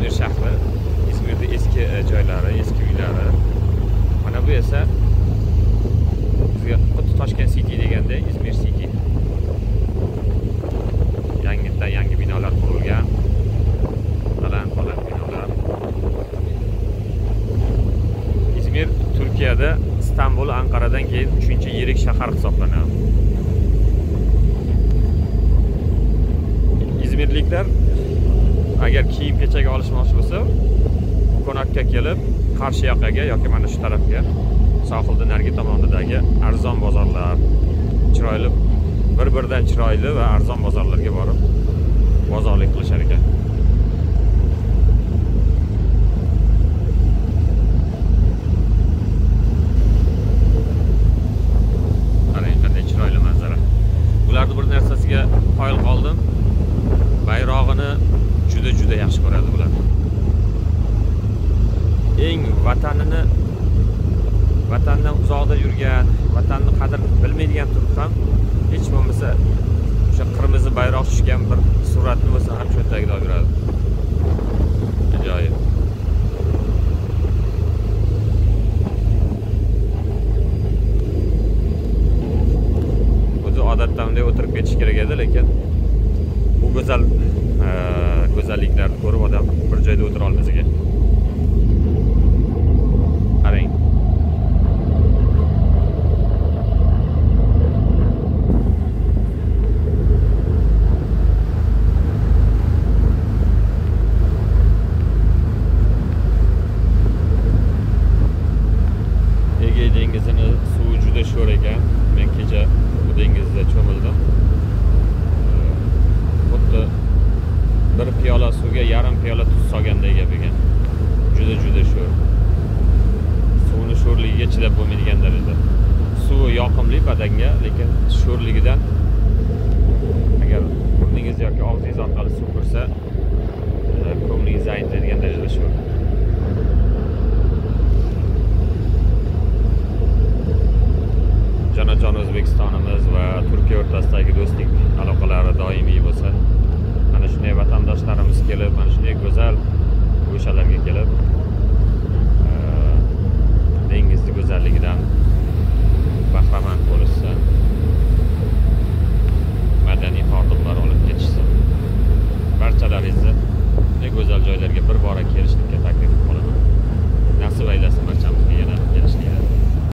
İzmir shahri, İzmirda eski joylari, eski uylari. Mana bu esa bizga xuddi Toshkent City deganda İzmir City. Yangi binolar qurilgan. Baland binolar. İzmir Turkiyada İstanbul, Anqaradan keyin 3-yirik shahar hisoblanadi. İzmirliklar agar kiyim-kechak olishmoqchi bo'lsa, Konakka kelib, Qarshiyoqaga yoki mana shu tarafga, sohilning narigi tomonidagi arzon bozorlar, chiroyli, bir-biridan chiroyli va arzon bozorlarga borib, bozorlik qilishar ekan. Qarang, qanday chiroyli manzara. Bularning bir narsasiga qoyil qoldim. Bayrog'ini juda yaxshi ko'radi bular. Eng vatandan uzoqda yurgan, vatanni qadrini bilmaydigan turib ham hech bo'lmasa o'sha qirmizi bayroq tushgan bir suratni bo'lsa ham cho'ntagida olib yuradi. Ajoyib. O'zi odatda bunday o'tirib ketish kerak edi, lekin bu go'zalliklarni ko'rib odam bir joyda o'tira olmas ekan. Qarang. Ege dengizini suvi juda sho'r ekan. Men kecha bu dengizda cho'mildim. Xuddi bir piyola suvga yarim piyola tuz solgandek gap ekan. Juda sho'r. Suvning sho'rligiga chidab bo'lmaydigan darajada. Suvi yoqimli badanga, lekin sho'rligidan agar burningiz yoki og'zingiz orqali suv kirsa, ko'nglingizni aytadigan darajada sho'r. Jonajon O'zbekistonimiz va Turkiya o'rtasidagi do'stlik aloqalari doimiy bo'lsa, mana shunday vatandoshlarimiz kelib, mana shunday go'zal o'shalarga kelib, dengizni go'zalligidan bahramand bo'lishsa, madaniy xodimlar olib ketishsa, barchalaringizni shunday go'zal joylarga bir bora kelishni